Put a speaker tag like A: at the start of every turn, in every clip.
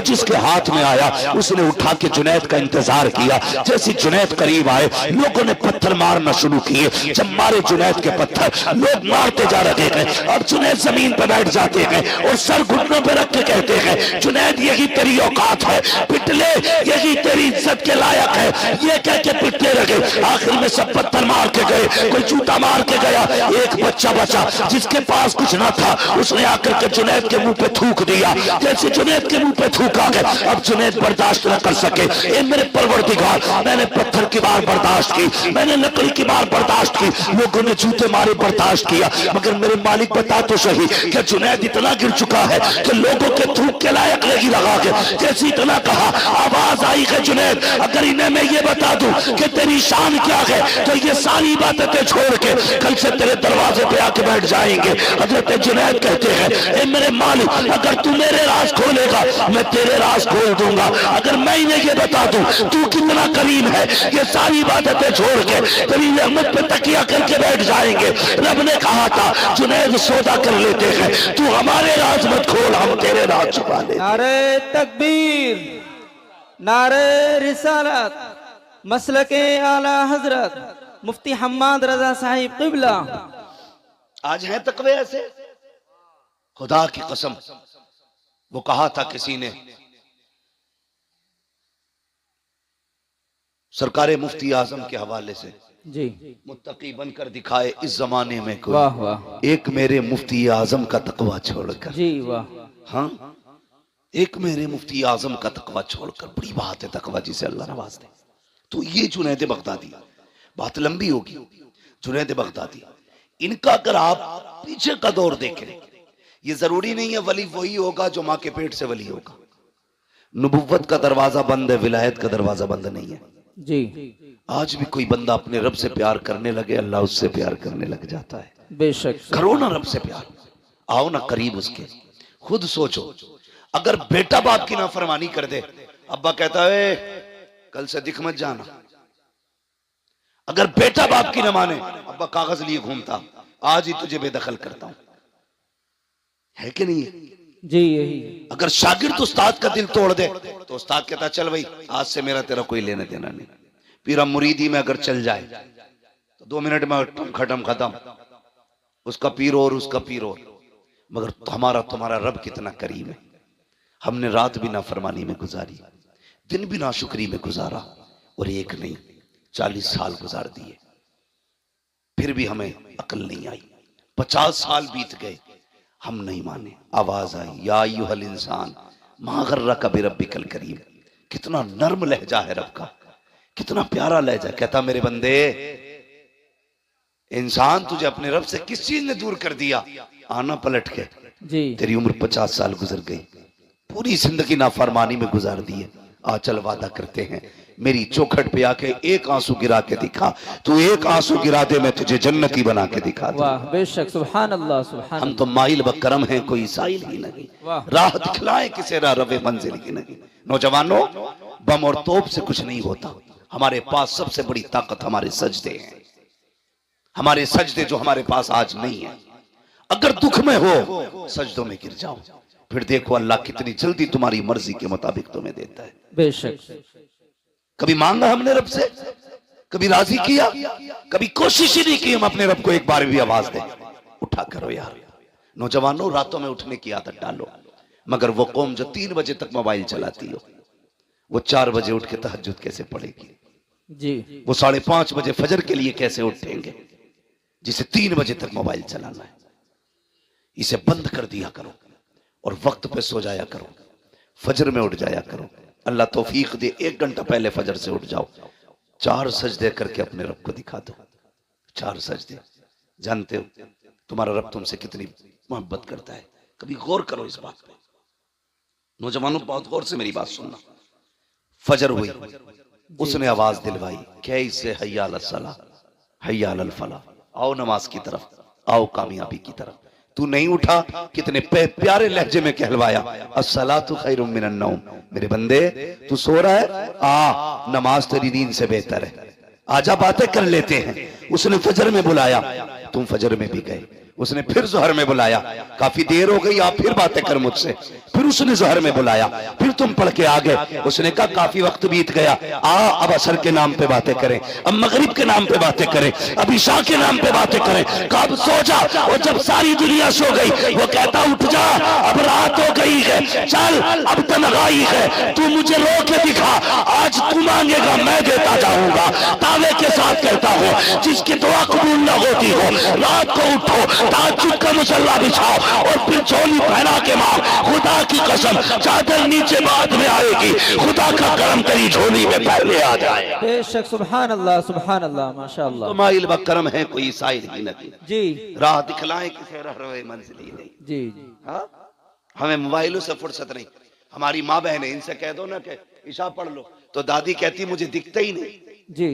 A: जिसके हाथ में आया उसने उठा के जुनैद का इंतजार किया। जैसे जुनैद करीब आए लोगों ने पत्थर मारना शुरू किए। जब मारे जुनैद के पत्थर, लोग मारते जा रहे हैं और जुनैद जमीन पर बैठ जाते हैं और सर घुटनों पर रख के कहते हैं जुनैद यही तेरी औकात है, पिटले, यही तेरी इज्जत के लायक है, ये कह के पिटने लगे। आखिर में सब पत्थर मार के गए, कोई जूता मार के गया। एक बच्चा बचा जिसके पास कुछ ना था, उसने आकर के जुनैद के मुंह पे थूक दिया। जैसे जुनैद के मुंह पे थूका गया, अब जुनैद बर्दाश्त न कर सके। ए मेरे परवरदिगार, मैंने पत्थर की मार बर्दाश्त की, मैंने लकड़ी की मार बर्दाश्त की, लोगों ने जूते मारे बर्दाश्त किया, मगर मेरे मालिक बता तो सही कि जुनैद इतना गिर चुका है कि लोगों के थूक के लायक नहीं लगा के। जैसे इतना कहा, आवाज आई है जुनैद अगर इन्हें मैं ये बता दूं कि तेरी शान क्या है तो ये सारी बातें छोड़ के कल से तेरे दरवाजे पे आके बैठ जाएंगे। हजरत जुनैद कहते हैं ए मेरे मालिक, अगर तू मेरे राज खोलेगा मैं तेरे राज खोल दूंगा। अगर मैं इन्हें ये बता दूं तू कितना करीम है, ये सारी बातें छोड़ के तेरी रहमत पे तकिया करके बैठ जाएंगे। रब ने कहा था जुनैद सौदा कर लेते हैं, तू हमारे राज मत खोल, हम तेरे राज छुपा ले।
B: नारे तकबीर, नारे रिसालत, मसलके आला हजरत मुफ्ती हम्माद रजा साहिब क़िबला।
A: आज है तकवे ऐसे, खुदा की कसम। वो कहा था किसी ने, सरकारे मुफ्ती आजम के हवाले से
B: जी,
A: मुत्तकी बनकर दिखाए इस जमाने में कोई,
B: वाह वाह, एक
A: मेरे मुफ्ती आजम का तकवा छोड़कर।
B: जी वाह,
A: हाँ, एक मेरे मुफ्ती आजम का तकवा छोड़कर। बड़ी बात है तकवा जिसे अल्लाह नवाज दे। तो ये जुनैद बगदादी, बात लंबी होगी। जुनैद बगदादी, इनका अगर आप पीछे का दौर देखें, ये जरूरी नहीं है वली वही होगा जो माँ के पेट से वली होगा। नबुव्वत का दरवाजा बंद है, विलायत का दरवाजा बंद नहीं है
B: जी।
A: आज भी कोई बंदा अपने रब से प्यार करने लगे, अल्लाह उससे प्यार करने लग जाता है।
B: बेशक,
A: करो ना रब से प्यार, आओ ना करीब उसके। खुद सोचो, अगर बेटा बाप की नाफरमानी कर दे, अब्बा कहता है कल से दिख मत जाना। अगर बेटा बाप की न माने, अब्बा कागज लिए घूमता, आज ही तुझे बेदखल करता हूं, है कि नहीं है?
B: जी यही।
A: अगर शागिर्द उस्ताद का दिल तोड़ दे तो उस्ताद कहता चल भाई आज से मेरा तेरा कोई लेना देना नहीं। पीरा मुरीदी में अगर चल जाए तो 2 मिनट में खत्म, उसका पीर और उसका पीर और। मगर हमारा तुम्हारा रब कितना करीम है। हमने रात भी नाफरमानी में गुजारी, दिन भी नाशुक्री में गुजारा, और एक नहीं 40 साल गुजार दिए, फिर भी हमें अकल नहीं आई। 50 साल बीत गए, हम नहीं माने। आवाज आई, या अय्युहल इंसान मा गर्रका बिरब्बिकल करीम। कितना नर्म लहजा है रब का, कितना प्यारा लहजा। कहता मेरे बंदे, इंसान तुझे अपने रब से किस चीज ने दूर कर दिया? आना पलट के
B: जी।
A: तेरी उम्र 50 साल गुजर गई, पूरी जिंदगी नाफरमानी में गुजार दी है। आ चल वादा करते हैं, मेरी चौखट पे आके एक आंसू गिरा के दिखा, तू एक आंसू गिरा दे मैं तुझे जन्नती बना के दिखा दूं।
B: वाह, बेशक, सुभान अल्लाह, सुभान।
A: हम तो माइल व करम हैं, कोई साइल ही नहीं। राह दिखलाए किसे राह रवे मंजिल की नहीं। नौजवानों, बम और तोप से कुछ नहीं होता। हमारे पास सबसे बड़ी ताकत हमारे सजदे हैं, हमारे सजदे जो हमारे पास आज नहीं है। अगर दुख में हो सजदों में गिर जाओ, फिर देखो अल्लाह कितनी जल्दी तुम्हारी मर्जी के मुताबिक तुम्हें देता है।
B: बेशक।
A: कभी मांगा हमने रब से, कभी राजी किया, कभी कोशिश ही नहीं की हम अपने रब को एक बार भी आवाज दें, उठा करो यार। नौजवानों, रातों में उठने की आदत डालो। मगर वो कौम जो 3 बजे तक मोबाइल चलाती हो, वो 4 बजे उठ के तहज्जुद कैसे पढ़ेगी
B: जी?
A: वो 5:30 बजे फजर के लिए कैसे उठेंगे जिसे 3 बजे तक मोबाइल चलाना है? इसे बंद कर दिया करो और वक्त पे सो जाया करो, फजर में उठ जाया करो। अल्लाह तौफीक दे, 1 घंटा पहले फजर से उठ जाओ, 4 सजदे करके अपने रब को दिखा दो। 4 सजदे। जानते हो तुम्हारा रब तुमसे कितनी मोहब्बत करता है? कभी गौर करो इस बात पे। नौजवानों, बहुत गौर से मेरी बात सुनना। फजर हुई, उसने आवाज दिलवाई, कैसे हय्या अलस सलाह, हय्या अलल फलाह, आओ नमाज की तरफ, आओ कामयाबी की तरफ। तू नहीं उठा, कितने प्यारे लहजे में कहलवाया, अस्सलातु खैरुम मिनन नौम। मेरे बंदे, तू सो रहा है, आ नमाज तेरी नींद से बेहतर है, आजा बातें कर लेते हैं। उसने फजर में बुलाया, तुम फजर में भी गए। उसने फिर जोहर में बुलाया, काफी देर हो गई, आप फिर बातें कर मुझसे। फिर उसने जोहर में बुलाया, फिर तुम पढ़ के आ गए। उसने कहा काफी वक्त बीत गया, अब असर के नाम पे बातें करें, अब मगरिब के नाम पे बातें करें, अब ईशा के नाम पे बातें करें। कब सो जा, और जब सारी दुनिया सो गई वो कहता उठ जा, अब रात हो गई है, चल अब तन्हाई है, तू मुझे रो के दिखा, आज तू मांगेगा मैं देता जाऊंगा। दावे के साथ कहता हूँ जिसकी दुआ कबूल न होती हो, रात को उठो, ताज्जुद का मुसल्ला बिछाओ और फिर झोली पहना के मांग। खुदा की कसम चादर नीचे बाद में आएगी, खुदा का करम तेरी झोली में पहले आ जाए।
B: बेशक सुभान अल्लाह माशाअल्लाह।
A: तो माइल व करम है कोई साइल ही नहीं
B: जी
A: राह दिखलाए किसे रह रहे मंजिल ही नहीं।
B: जी
A: हाँ? हमें मोबाइलों से फुर्सत नहीं। हमारी माँ बहन है, इनसे कह दो ना कि ईशा पढ़ लो, तो दादी कहती मुझे दिखता ही नहीं।
B: जी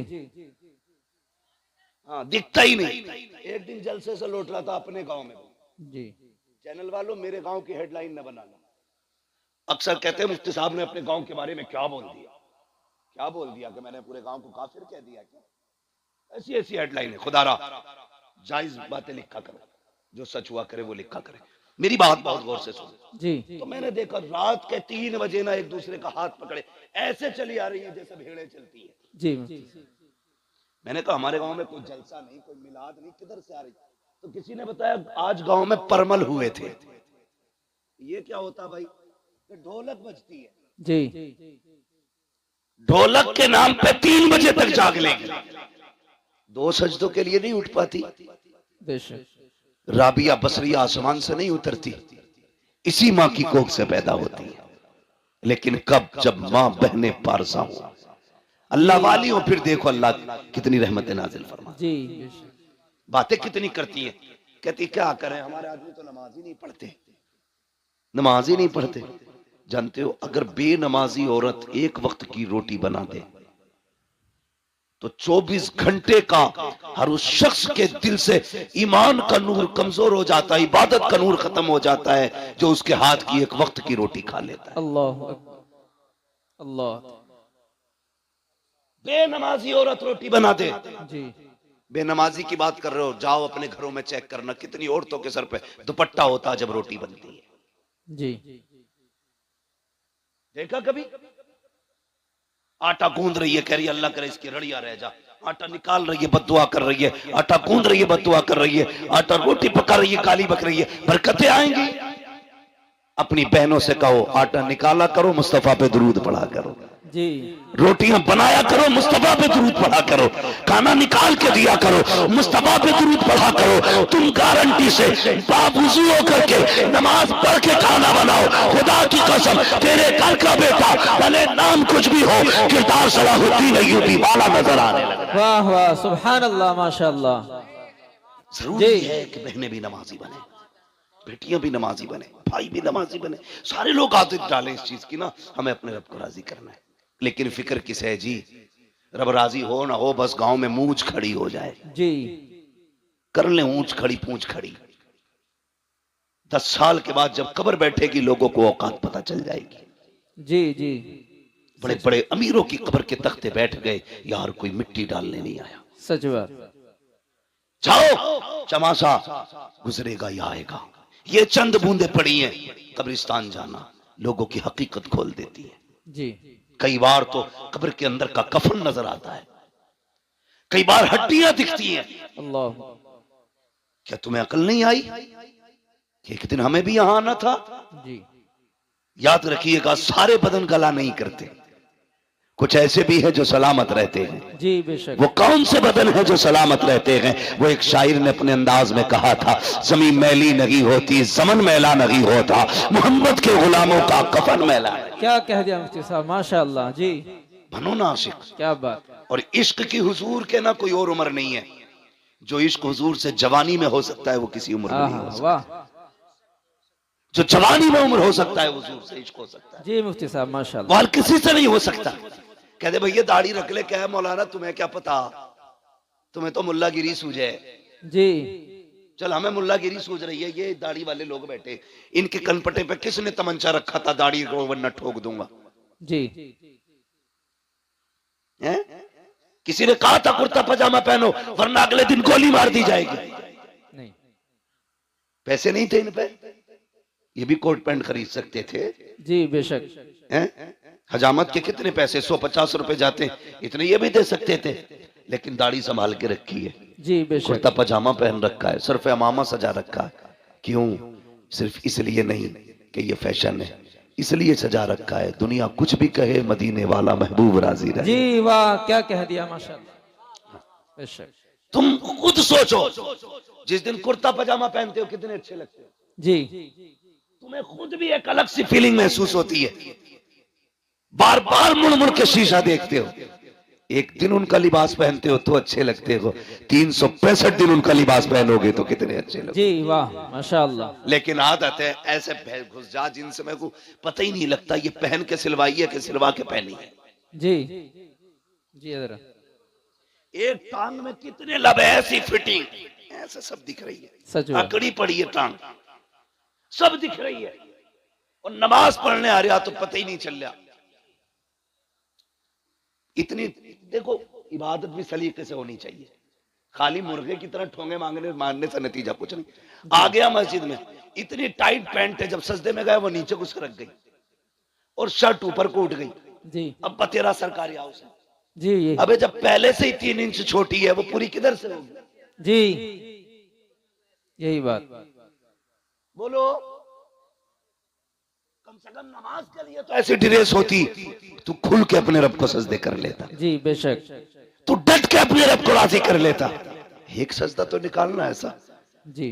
A: हाँ, दिखता ही नहीं। एक दिन जलसे से लौट रहा था अपने गांव में।
B: जी
A: चैनल वालों मेरे गांव की हेडलाइन न बनाना। अक्सर कहते हैं मुफ्ती साहब ने अपने गांव के बारे में क्या बोल दिया, क्या बोल दिया कि मैंने पूरे गांव को काफिर कह दिया क्या? ऐसी ऐसी हेडलाइन है। खुदारा जायज बातें लिखा करो, जो सच हुआ करे वो लिखा करे। मेरी बात बहुत गौर से सुनो।
B: जी
A: तो मैंने देखा रात के 3 बजे ना एक दूसरे का हाथ पकड़े ऐसे चली आ रही है जैसे भेड़ें चलती है।
B: जी
A: मैंने कहा हमारे गांव में कोई जलसा नहीं, कोई मिलाद नहीं, किधर से आ रही? तो किसी ने बताया आज गांव में परमल हुए थे। ये क्या होता भाई? ढोलक बजती है।
B: जी
A: ढोलक के नाम पे 3 बजे तक जाग लेगी। 2 सजदों के लिए नहीं उठ पाती।
B: बेशक
A: राबिया बसरिया आसमान से नहीं उतरती, इसी माँ की कोख से पैदा होती है। लेकिन कब? जब माँ बहने पारसा हो, अल्लाह वाली हो, फिर देखो अल्लाह कितनी रहमत नाजिल फरमा।
B: जी बेशक
A: बातें कितनी करती है। कहती क्या करें, हमारे आदमी तो नमाज ही नहीं पढ़ते, नमाज ही नहीं पढ़ते। जानते हो अगर बेनमाजी औरत एक वक्त की रोटी बना दे तो 24 घंटे का हर उस शख्स के दिल से ईमान का नूर कमजोर हो जाता है, इबादत का नूर खत्म हो जाता है, जो उसके हाथ की एक वक्त की रोटी खा लेता है।
B: अल्लाह अकबर अल्लाह।
A: बेनमाजी औरत रोटी बना दे।
B: जी
A: बेनमाजी की बात कर रहे हो, जाओ अपने घरों में चेक करना कितनी औरतों के सर पे दुपट्टा होता है जब रोटी बनती है।
B: जी
A: देखा कभी? आटा गूंद रही है, कह रही है अल्लाह करे इसकी रड़िया रह जा। आटा निकाल रही है, बद्दुआ कर रही है। आटा गूंद रही है, बद्दुआ कर रही है। आटा रोटी पका रही है, गाली बक रही है। बरकतें आएंगी। अपनी बहनों से कहो आटा निकाला करो, मुस्तफा पे दुरूद पढ़ा करो।
B: जी
A: रोटियां बनाया करो, मुस्तफा पे दुरूद पढ़ा करो। खाना निकाल के दिया करो, मुस्तफा पे दुरूद पढ़ा करो। तुम गारंटी से बावुज़ू होकर के नमाज पढ़ के खाना बनाओ। खुदा की कसम तेरे घर का बेटा भले नाम कुछ भी हो, किरदार सलाहुद्दीन अय्यूबी वाला नजर आने लगा।
B: वाह वाह सुभान अल्लाह माशाअल्लाह।
A: जरूरी है कि बहनें भी नमाजी बने, बेटियां भी नमाजी बने, भाई भी नमाजी बने। सारे लोग आदत डालें इस चीज की ना, हमें अपने रब को राजी करना है। लेकिन फिक्र किस है जी? रब राजी हो ना हो, बस गांव में मूंछ खड़ी हो जाए।
B: जी
A: कर ले ऊंच खड़ी पूंछ खड़ी। 10 साल के बाद जब कब्र बैठेगी लोगों को औकात पता चल जाएगी।
B: जी जी
A: बड़े बड़े अमीरों की कब्र के तख्ते बैठ गए, यार कोई मिट्टी डालने नहीं आया।
B: सच बात।
A: जाओ चमासा गुजरेगा या आएगा। ये चंद बूंदे पड़ी हैं, कब्रिस्तान जाना लोगों की हकीकत खोल देती है।
B: जी
A: कई बार तो कब्र के अंदर का कफन नजर आता है, कई बार हड्डियां दिखती हैं।
B: अल्लाह।
A: क्या तुम्हें अकल नहीं आई कि एक दिन हमें भी यहां आना था?
B: जी
A: याद रखिएगा सारे बदन गला नहीं करते, कुछ ऐसे भी हैं जो सलामत रहते हैं।
B: जी बेशक।
A: वो कौन से बदन है जो सलामत रहते हैं? वो एक शायर ने अपने अंदाज में कहा था, जमीन मैली नहीं होती, जमन मैला नहीं होता, मोहम्मद के गुलामों का कफन मैला है।
B: क्या कह दिया मुफ्ती साहब माशाअल्लाह। जी
A: बनो ना आशिक।
B: क्या बात।
A: और इश्क की हुजूर के ना कोई और उम्र नहीं है। जो इश्क हुजूर से जवानी में हो सकता है वो किसी उम्र में नहीं हो सकता।
B: वाह।
A: जो जवानी में उम्र हो सकता है हुजूर से इश्क हो सकता है।
B: जी मुफ्ती साहब माशाअल्लाह।
A: वो किसी से नहीं हो सकता। कहते भैया दाढ़ी रख ले, क्या है मौलाना तुम्हें क्या पता, तुम्हें तो मुल्लागिरी सूझे।
B: जी
A: चल हमें मुल्लागिरी सूझ रही है, ये दाढ़ी वाले लोग बैठे, इनके कनपटे पे किसने तमंचा रखा था दाढ़ी को वरना ठोक दूंगा।
B: जी
A: है? किसी ने कहा था कुर्ता पजामा पहनो वरना अगले दिन गोली मार दी जाएगी।
B: नहीं।
A: पैसे नहीं थे इन पे, ये भी कोट पैंट खरीद सकते थे।
B: जी बेशक।
A: हैं? हजामत के कितने पैसे, 150 रुपए जाते हैं, इतने ये भी दे सकते थे, लेकिन दाढ़ी संभाल के रखी है,
B: जी बेशक।
A: कुर्ता पजामा पहन रखा है, सर पे अमामा सजा रखा है। क्यों? सिर्फ इसलिए नहीं कि ये फैशन है, इसलिए सजा रखा है दुनिया कुछ भी कहे मदीने वाला महबूब राजी रहे।
B: जी वाह, क्या कह दिया माशाल्लाह। बेशक।
A: तुम खुद सोचो, जिस दिन कुर्ता पजामा पहनते हो कितने अच्छे लगते हो,
B: जी
A: तुम्हें खुद भी एक अलग सी फीलिंग महसूस होती है, बार बार मुड़ मुड़ के शीशा देखते हो। एक दिन उनका लिबास पहनते हो तो अच्छे लगते हो, 365 दिन उनका लिबास पहनोगे तो कितने अच्छे लगते।
B: जी वाह माशाल्लाह।
A: लेकिन आदत है ऐसे घुस जा जिनसे मेरे को पता ही नहीं लगता ये पहन के सिलवाई है कि सिलवा के पहनी है।
B: जी जी जरा
A: एक टांग में कितने लब है, ऐसी फिटिंग ऐसे सब दिख रही है,
B: सच
A: अकड़ी पड़ी है टांग, सब दिख रही है, और नमाज पढ़ने आ रहा तो पता ही नहीं चल रहा। इतनी देखो, इबादत भी सलीके से होनी चाहिए, खाली मुर्गे की तरह ठोंगे मांगने मारने से नतीजा कुछ नहीं। आ गया मस्जिद में, इतनी टाइट पैंट है, जब सजदे में गए वो नीचे को सरक गई और शर्ट ऊपर को उठ गई।
B: जी
A: अब तेरा सरकारी हाउस है,
B: जी ये
A: अबे जब पहले से ही 3 इंच छोटी है वो पूरी किधर से होगी?
B: जी यही बात।
A: बोलो, कम से कम नमाज के लिए तो ऐसी ड्रेस होती, तू खुल के अपने रब को सजदे कर लेता,
B: जी बेशक।
A: तू डट के अपने रब को राजी कर लेता। एक सजदा तो निकालना ऐसा।
B: जी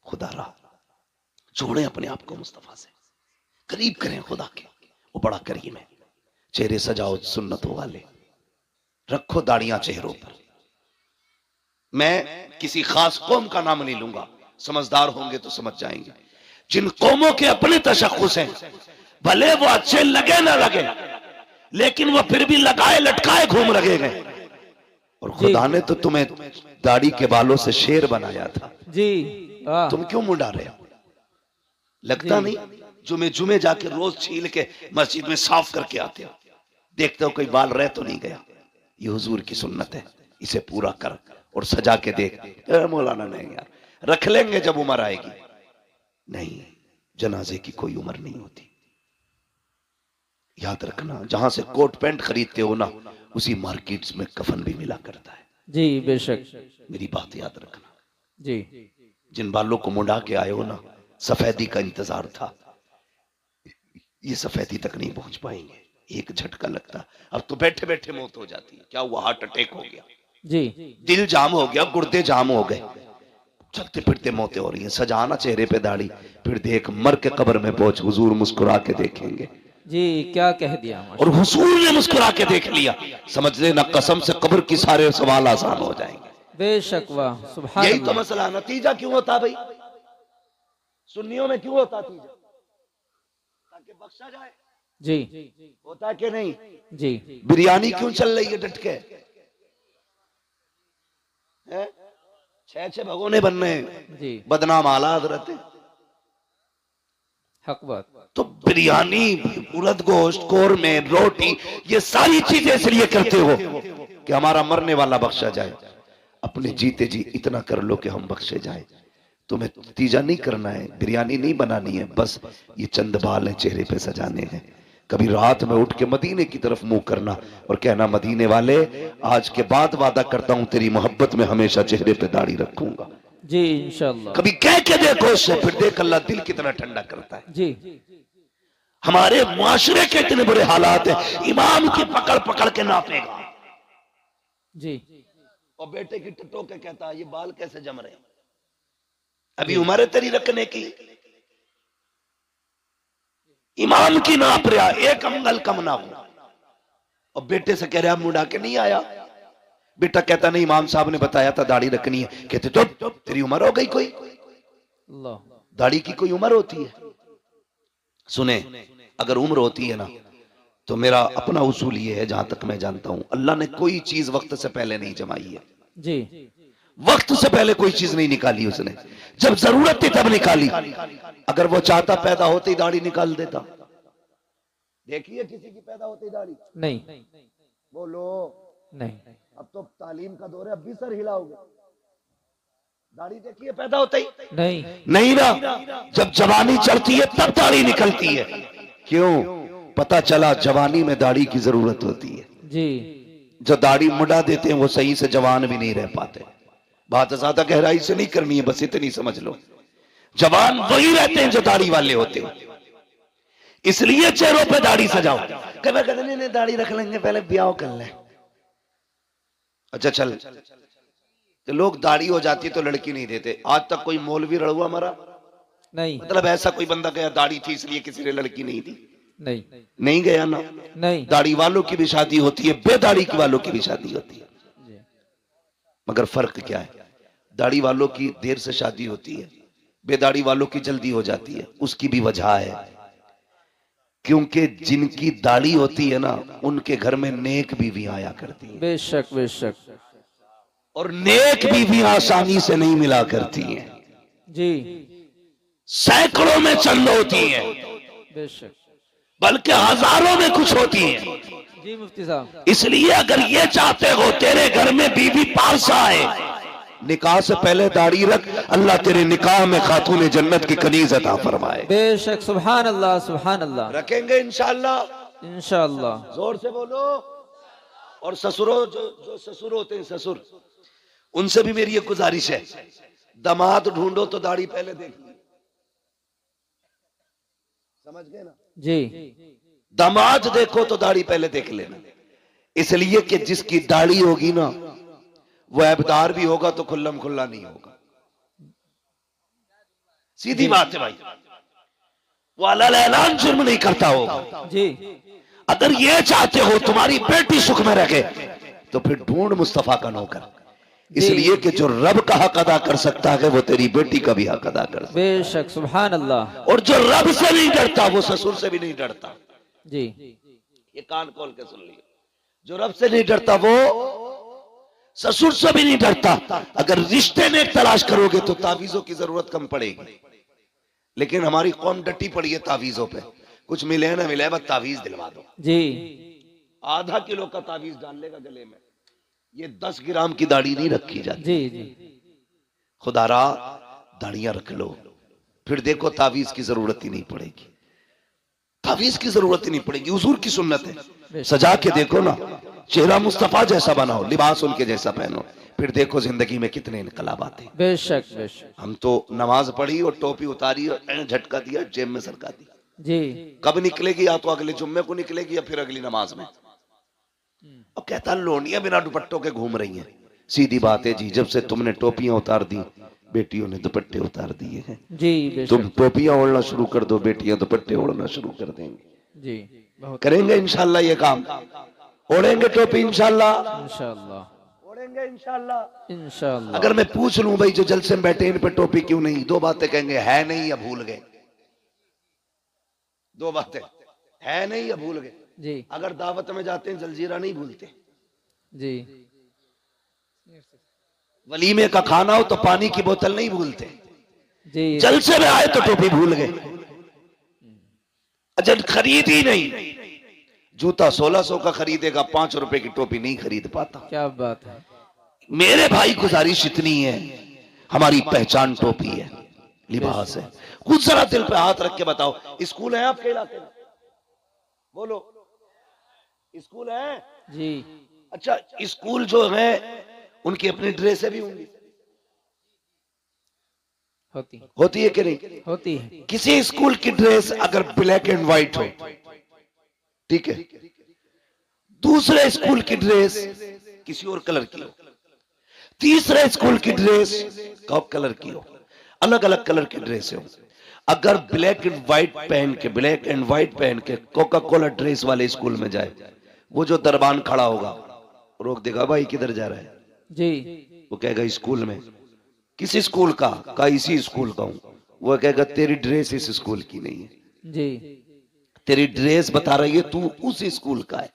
A: खुदा रा जोड़े अपने आप को मुस्तफा से, करीब करें खुदा के, वो बड़ा करीम है। चेहरे सजाओ सुन्नतों वाले, रखो दाढ़ियां चेहरों पर। मैं किसी खास कौम का नाम नहीं लूंगा, समझदार होंगे तो समझ जाएंगे। जिन कौमों के अपने तशख्खुस हैं, भले वो अच्छे लगे ना लगे, लेकिन वो फिर भी लगाए लटकाए घूम रहे गए। और खुदा ने तो तुम्हें दाढ़ी के बालों से शेर बनाया था,
B: जी वाह।
A: तुम क्यों मुंडा रहे हो? लगता नहीं जुमे जुमे जाके रोज छील के मस्जिद में साफ करके आते हो, देखते हो कोई बाल रह तो नहीं गया। ये हुजूर की सुन्नत है, इसे पूरा कर और सजा के देख। मौलाना नहीं यार, रख लेंगे जब उम्र आएगी। नहीं, जनाजे की कोई उम्र नहीं होती। याद रखना, जहां से कोट पैंट खरीदते हो ना, उसी मार्केट्स में कफन भी मिला करता है।
B: जी बेशक।
A: मेरी बात याद रखना।
B: जी
A: जिन बालों को मुंडा के आए हो ना, सफेदी का इंतजार था, ये सफेदी तक नहीं पहुंच पाएंगे। एक झटका लगता, अब तो बैठे बैठे मौत हो जाती है। क्या हुआ? हार्ट अटैक हो गया,
B: जी
A: दिल जाम हो गया, गुर्दे जाम हो गए, चलते फिरते मौतें हो रही हैं। सजाना चेहरे पे दाढ़ी, फिर देख मर के कब्र में पहुंच, हुजूर मुस्कुरा के देखेंगे।
B: जी क्या कह दिया
A: और
B: माशाल्लाह।
A: हुजूर ने मुस्कुरा के देख लिया, समझ लेना कसम से कब्र की सारे सवाल आसान हो जाएंगे।
B: बेशक वाह सुभान
A: यही तो
B: अल्लाह।
A: मसला। नतीजा क्यों होता भाई? सुन्नियों में क्यों होता नतीजा? ताकि बख्शा जाए।
B: जी
A: होता कि नहीं?
B: जी
A: बिरयानी क्यों चल रही है डट के? हैं? 6 भगोने बन रहे हैं,
B: जी
A: बदनाम हालात रहते।
B: हक बात।
A: तो बिरयानी, उड़द गोश्त, कोरमे, रोटी, ये सारी चीजें इसलिए करते हो कि हमारा मरने वाला बख्शा जाए। अपने जीते जी इतना कर लो कि हम बख्शे जाए। तुम्हें नतीजा नहीं करना है, बिरयानी नहीं बनानी है, बस ये चंद बाल हैं चेहरे पे सजाने हैं। कभी रात में उठ के मदीने की तरफ मुंह करना और कहना, मदीने वाले आज के बाद वादा करता हूं तेरी मोहब्बत में हमेशा चेहरे पे दाढ़ी रखूंगा।
B: जी इंशाल्लाह।
A: कभी कह के देखो उससे, फिर देख अल्लाह दिल कितना ठंडा करता है।
B: जी
A: हमारे मुआशरे के इतने बुरे हालात हैं, इमाम की पकड़ पकड़ के नापेगा
B: जी
A: और बेटे की टटो के कहता है ये बाल कैसे जम रहे हैं, अभी उम्र है तेरी रखने की। इमाम की नाप रहा, एक अंगल कम ना हो, और बेटे से कह रहा मुंडा के नहीं आया। बेटा कहता नहीं, इमाम साहब ने बताया था दाढ़ी रखनी है। कहते तो तेरी उम्र हो गई कोई?
B: अल्लाह।
A: दाढ़ी की कोई उम्र होती है? सुने, अगर उम्र होती है ना, तो मेरा अपना उसूल ये है, जहां तक मैं जानता हूं, अल्लाह ने कोई चीज वक्त से पहले नहीं जमाई है।
B: जी
A: वक्त से पहले कोई चीज नहीं निकाली उसने, जब जरूरत थी तब निकाली। अगर वो चाहता पैदा होते ही दाढ़ी निकाल देता। देखिए किसी की पैदा होते ही दाढ़ी?
B: नहीं
A: बोलो।
B: नहीं।
A: अब तो तालीम का दौर है, अब भी सर हिलाओगे। दाढ़ी देखिए पैदा होता ही
B: नहीं।
A: नहीं ना, जब जवानी चढ़ती है तब दाढ़ी निकलती है। क्यों? पता चला जवानी में दाढ़ी की जरूरत होती है।
B: जी।
A: जो दाढ़ी मुड़ा देते हैं वो सही से जवान भी नहीं रह पाते। बात ज्यादा गहराई से नहीं करनी है, बस इतनी समझ लो, जवान वही रहते हैं जो दाढ़ी वाले होते हैं। इसलिए चेहरों पे दाढ़ी सजाओ। कभी कहते नहीं दाढ़ी रख लेंगे, पहले ब्याह कर ले। अच्छा चल, तो लोग दाढ़ी हो जाती है तो लड़की नहीं देते। आज तक कोई मौलवी रड़ुआ मरा?
B: नहीं।
A: मतलब ऐसा कोई बंदा गया दाढ़ी थी इसलिए किसी ने लड़की नहीं दी?
B: नहीं।
A: नहीं गया ना।
B: नहीं।
A: दाढ़ी वालों की भी शादी होती है, बेदाढ़ी की वालों की भी शादी होती है। मगर फर्क क्या है? दाढ़ी वालों की देर से शादी होती है, बेदाढ़ी वालों की जल्दी हो जाती है। उसकी भी वजह है, क्योंकि जिनकी दाढ़ी होती है ना, उनके घर में नेक बीवी आया करती है।
B: बेशक बेशक।
A: और नेक बीवी आसानी से नहीं मिला करती है।
B: जी।
A: सैकड़ों में चंद होती है,
B: बेशक,
A: बल्कि हजारों में कुछ होती है।
B: जी मुफ्ती साहब।
A: इसलिए अगर ये चाहते हो तेरे घर में बीवी पास आए, निकाह से पहले दाढ़ी रख, अल्लाह तेरे निकाह में खातून जन्नत की कनीज अता फरमाए।
B: बेशक। सुभान अल्लाह सुभान अल्लाह।
A: रखेंगे इंशाअल्लाह।
B: इंशाअल्लाह।
A: जोर से बोलो। और ससुरों, जो ससुर होते हैं, ससुर, उनसे भी मेरी एक गुजारिश है, दामाद ढूंढो तो दाढ़ी पहले देख ली। समझ गए ना?
B: जी।
A: दामाद देखो तो दाढ़ी पहले देख लेना। इसलिए कि जिसकी दाढ़ी होगी ना, वो ऐबदार भी होगा तो खुल्लम खुल्ला नहीं होगा। सीधी बात है भाई, वो अलल ऐलान जुर्म नहीं करता होगा।
B: जी।
A: अगर ये चाहते हो तुम्हारी बेटी सुख में रखे, तो फिर ढूंढ मुस्तफा का नौकर। इसलिए कि जो रब का हक अदा कर सकता है, वो तेरी बेटी का भी हक अदा कर सकता है।
B: बेशक। सुभान अल्लाह।
A: और जो रब से नहीं डरता, वो ससुर से भी नहीं डरता।
B: जी।
A: ये कान खोल के सुन लियो, जो रब से नहीं डरता वो ससुर से भी नहीं डरता। अगर रिश्ते में तलाश करोगे तो तावीजों की जरूरत कम पड़ेगी। लेकिन हमारी कौम डटी पड़ी है तावीजों पे, कुछ मिले ना मिले, बस तावीज दिलवा दो।
B: जी।
A: आधा किलो का तावीज डाल लेगा गले में। ये 10 ग्राम की दाढ़ी नहीं रखी जाती।
B: जी जी।
A: खुदारा दाढ़ियां रख लो, फिर देखो तावीज की जरूरत ही नहीं पड़ेगी। तावीज की जरूरत ही नहीं पड़ेगी। हुजूर की सुन्नत है, सजा के देखो ना, चेहरा मुस्तफा जैसा बनाओ, लिबास उनके जैसा पहनो, फिर देखो जिंदगी में कितने इनकलाब आते।
B: बेशक बेशक।
A: हम तो नमाज पढ़ी और टोपी उतारी और झटका दिया, जेब में सरका दी।
B: जी।
A: कब निकलेगी? या तो अगले जुम्मे को निकलेगी या फिर अगली नमाज में। अब कहता लोनियां बिना दुपट्टों के घूम रही हैं। सीधी बात है जी, जब से तुमने टोपियां उतार दी, बेटियों ने दुपट्टे उतार दिए हैं।
B: जी बेशक।
A: तुम टोपियां ओढ़ना शुरू कर दो, बेटियां दुपट्टे ओढ़ना शुरू कर देंगे।
B: जी। बहुत
A: करेंगे इंशाल्लाह ये काम, ओढ़ेंगे टोपी इंशाल्लाह,
B: इंशाअल्लाह।
A: ओढ़ेंगे इंशाल्लाह।
B: इंशाअल्लाह।
A: अगर मैं पूछ लूं भाई जो जलसे में बैठे इन पे टोपी क्यों नहीं, दो बातें कहेंगे, है नहीं या भूल गए। दो बातें, है नहीं या भूल गए।
B: जी।
A: अगर दावत में जाते हैं जलजीरा नहीं भूलते,
B: जी।
A: वलीमे का खाना हो तो पानी की बोतल नहीं भूलते,
B: जी।
A: जलसे में आए तो टोपी भूल गए। अच्छा खरीद ही नहीं, जूता 1600 का खरीदेगा, 5 रुपए की टोपी नहीं खरीद पाता।
B: क्या बात है।
A: मेरे भाई गुजारिश इतनी है, हमारी पहचान टोपी है, लिबास है। कुछ जरा दिल पे हाथ रख के बताओ, स्कूल है आपके इलाके में? बोलो, स्कूल है?
B: जी।
A: अच्छा, स्कूल जो है उनकी अपनी ड्रेसें भी होंगी, होती है कि नहीं?
B: होती है।
A: किसी स्कूल की ड्रेस अगर ब्लैक एंड व्हाइट हो, ठीक है, दूसरे स्कूल की ड्रेस किसी और कलर की हो, तीसरे स्कूल की ड्रेस कॉप कलर की हो, अलग अलग कलर की ड्रेस हो, अगर ब्लैक एंड व्हाइट पहन के कोका कोला ड्रेस वाले स्कूल में जाए, वो जो दरबान खड़ा होगा रोक देगा, भाई किधर जा रहा है?
B: जी।
A: वो कहेगा स्कूल में। किसी स्कूल का इसी स्कूल का हूं। वो कहेगा तेरी ड्रेस इस स्कूल की नहीं है।
B: जी।
A: तेरी ड्रेस बता रही है तू उस स्कूल का है।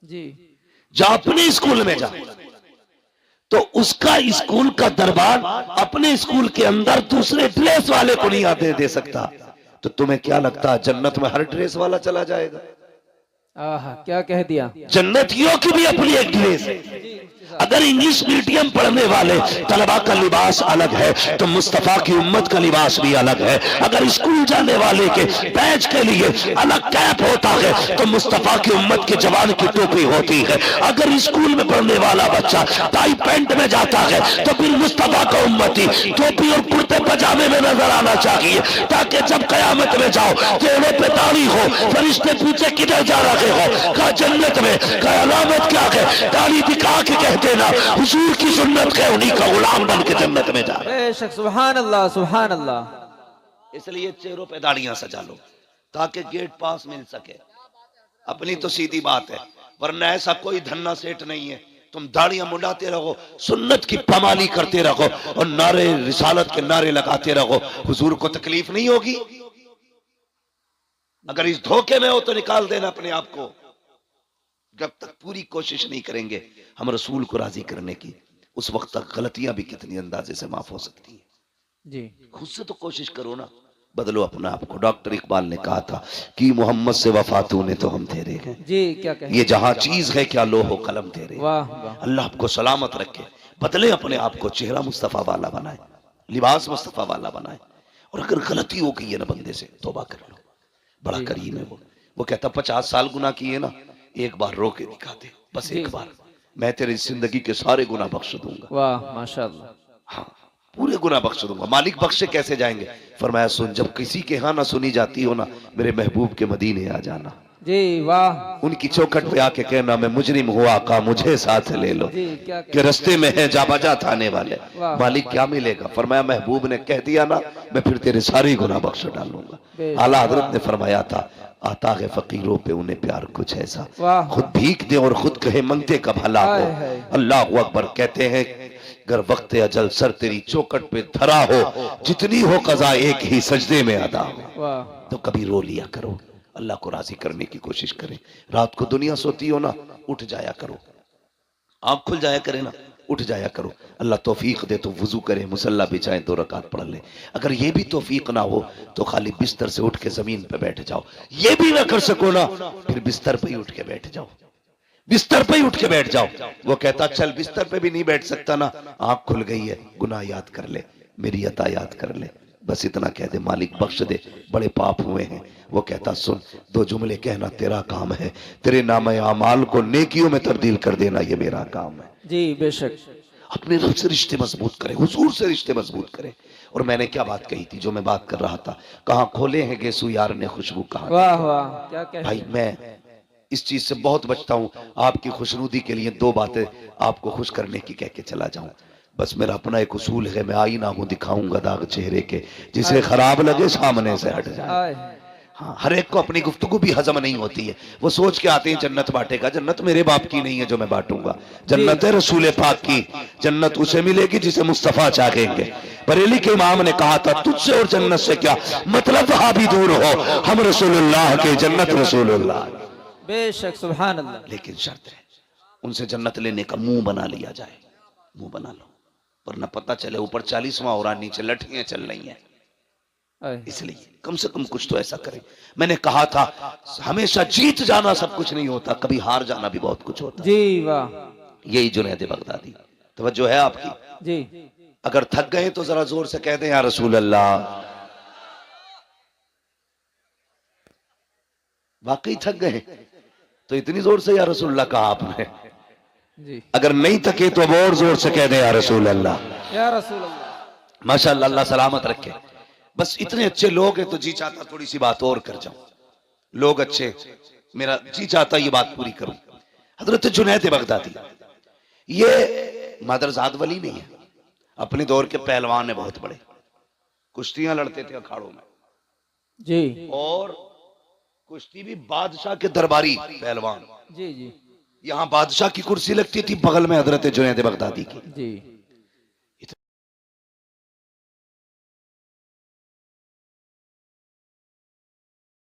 B: जी।
A: जा अपने स्कूल में जा, तो उसका स्कूल का दरबार अपने स्कूल के अंदर दूसरे ड्रेस वाले को नहीं आते दे सकता। तो तुम्हें क्या लगता है जन्नत में हर ड्रेस वाला चला जाएगा?
B: आहा क्या कह दिया।
A: जन्नतियों की भी अपनी एक ड्रेस है। अगर इंग्लिश मीडियम पढ़ने वाले तलबा का लिबास अलग है तो मुस्तफा की उम्मत का लिबास भी अलग है। अगर स्कूल जाने वाले के बैच के लिए अलग कैप होता है तो मुस्तफा की उम्मत के जवान की टोपी होती है। अगर स्कूल में पढ़ने वाला बच्चा टाई पैंट में जाता है तो फिर मुस्तफा का उम्मती टोपी और कुर्ते पजामे में नजर आना चाहिए, ताकि जब कयामत में जाओ चेहरे पे दाढ़ी हो, फरिश्ते पूछे किधर जा रहे हो, कहा जन्नत में, कहा अलामत क्या है, दाढ़ी दिखा के कहते ना हुजूर की सुन्नत है, उन्हीं का गुलाम बन के जन्नत में जा रहे।
B: बेशक सुभान अल्लाह सुभान अल्लाह।
A: इसलिए चेहरों पे दाढ़ियां सजा लो ताकि गेट पास मिल सके। अपनी तो सीधी बात है, वरना ऐसा कोई धन्ना सेठ नहीं है तुम दाढ़ियां मुंडाते रहो, सुन्नत की पमाली करते रहो और नारे रिसालत के नारे लगाते रहो, हुजूर को तकलीफ नहीं होगी। अगर इस धोखे में हो तो निकाल देना अपने आप को। जब तक पूरी कोशिश नहीं करेंगे हम रसूल को राजी करने की, उस वक्त तक गलतियां भी कितनी अंदाजे से माफ हो सकती है।
B: जी
A: खुद से तो कोशिश करो ना, बदलो अपने आप को। डॉक्टर इकबाल ने कहा था कि मोहम्मद से वफा तूने तो हम तेरे हैं,
B: जी क्या कह,
A: ये जहां चीज है क्या लोहो कलम तेरे।
B: वाह वाह।
A: अल्लाह आपको सलामत रखे, बदले अपने आप को, चेहरा मुस्तफा वाला बनाए, लिबास मुस्तफा वाला बनाए। और अगर गलती हो गई है ना बंदे से, तौबा कर लो, बड़ा करीम है वो कहता 50 साल गुनाह किए ना, एक बार रो के दिखा दे, बस एक बार, मैं तेरी जिंदगी के सारे गुनाह बख्श दूंगा।
B: वाह माशाअल्लाह।
A: हाँ पूरे गुनाह बख्श दूंगा। मालिक बख्शे कैसे जाएंगे? फरमाया सुन, जब किसी के यहाँ ना सुनी जाती हो ना, मेरे महबूब के मदीने आ जाना,
B: जी वाह।
A: उनकी चौखट पे आके कहना मैं मुजरिम हुआ आका मुझे साथ ले लो,
B: जी क्या
A: कि रस्ते में है जा बजा थाने वाले।
B: वाह।
A: मालिक क्या मिलेगा? फरमाया महबूब ने कह दिया ना, मैं फिर तेरे सारे गुनाह बख्श डालूंगा। आला हजरत ने फरमाया था, आता है फकीरों पे उन्हें प्यार कुछ ऐसा,
B: वाह।
A: खुद भीख दे और खुद कहे मंगते का भला हो।
B: हाय हाय।
A: अल्लाह अकबर। कहते हैं अगर वक्त अजल सर तेरी चौकट पे धरा हो, जितनी हो कज़ा एक ही सजदे में अदा हो।
B: वाह।
A: तो कभी रो लिया करो, अल्लाह को राजी करने की कोशिश करें। रात को दुनिया सोती हो ना, उठ जाया करो, आंख खुल जाया करे ना, उठ जाया करो। अल्लाह तौफीक दे तो वुजू करे, मुसल्ला बिछाए, 2 रकात पढ़ ले। अगर ये भी तौफीक ना हो तो खाली बिस्तर से उठ के जमीन पे बैठ जाओ। ये भी ना कर सको ना, फिर बिस्तर पे ही उठ के बैठ जाओ, बिस्तर पे ही उठ के बैठ जाओ। वो कहता चल बिस्तर पे भी नहीं बैठ सकता ना, आंख खुल गई है, गुनाह याद कर ले, मेरी अता याद कर ले, बस इतना कह दे, मालिक बख्श दे, बड़े पाप हुए हैं। वो कहता सुन, 2 जुमले कहना तेरा काम है, तेरे नामे आमाल को नेकियों में तब्दील कर देना ये मेरा काम है।
B: जी बेशक।
A: अपने रब से रिश्ते मजबूत करें, हुजूर से रिश्ते मजबूत करें। और मैंने क्या बात कही थी, जो मैं बात कर रहा था, कहाँ खोले हैं गेसू यार ने खुशबू कहा।
B: वाह वाह क्या कह।
A: भाई मैं इस चीज से बहुत बचता हूं, आपकी खुशनुदी के लिए 2 बातें आपको खुश करने की कह के चला जाऊं। बस मेरा अपना एक उसूल है, मैं आईना हूं, दिखाऊंगा दाग चेहरे के, जिसे खराब लगे सामने से हट जाए। हाँ, हर एक को अपनी गुफ्तगू भी हजम नहीं होती है। वो सोच के आते हैं जन्नत बांटेगा, जन्नत मेरे बाप की नहीं है जो मैं बांटूंगा, जन्नत है रसूल पाक की। जन्नत उसे मिलेगी जिसे मुस्तफा चाहेंगे। बरेली के इमाम ने कहा था तुझसे और जन्नत से क्या मतलब, वहां भी दूर हो, हम रसूलुल्लाह के, जन्नत रसूलुल्लाह।
B: बेशक सुभान अल्लाह।
A: लेकिन शर्त है, उनसे जन्नत लेने का मुंह बना लिया जाए, मुंह बना लो, वरना पता चले ऊपर 40वां हो रहा, नीचे लठियां चल रही हैं। इसलिए कम से कम कुछ तो ऐसा करें। मैंने कहा था हमेशा जीत जाना सब कुछ नहीं होता, कभी हार जाना भी बहुत कुछ होता।
B: जी वाह।
A: यही जुनैद बगदादी, तवज्जो है आपकी?
B: जी।
A: अगर थक गए तो जरा जोर से कह दें या रसूल अल्लाह। वाकई थक गए तो इतनी जोर से या रसूल अल्लाह कहा आपने।
B: जी।
A: अगर नहीं थके तो अब और जोर से कह दें या रसूल अल्लाह।
B: या रसूल अल्लाह।
A: माशाअल्लाह, अल्लाह सलामत रखे। बस इतने अच्छे लोग हैं तो जी चाहता थोड़ी सी बात और कर जाऊं। लोग अच्छे, मेरा जी चाहता ये बात पूरी करूं। हजरत जुनैद बगदादी ये मादरजाद वली नहीं है, अपने दौर के पहलवान है बहुत बड़े, कुश्तियां लड़ते थे अखाड़ों में
B: जी।
A: और कुश्ती भी बादशाह के दरबारी पहलवान।
B: जी जी।
A: यहाँ बादशाह की कुर्सी लगती थी, बगल में हजरत जुनैद बगदादी की।
B: जी।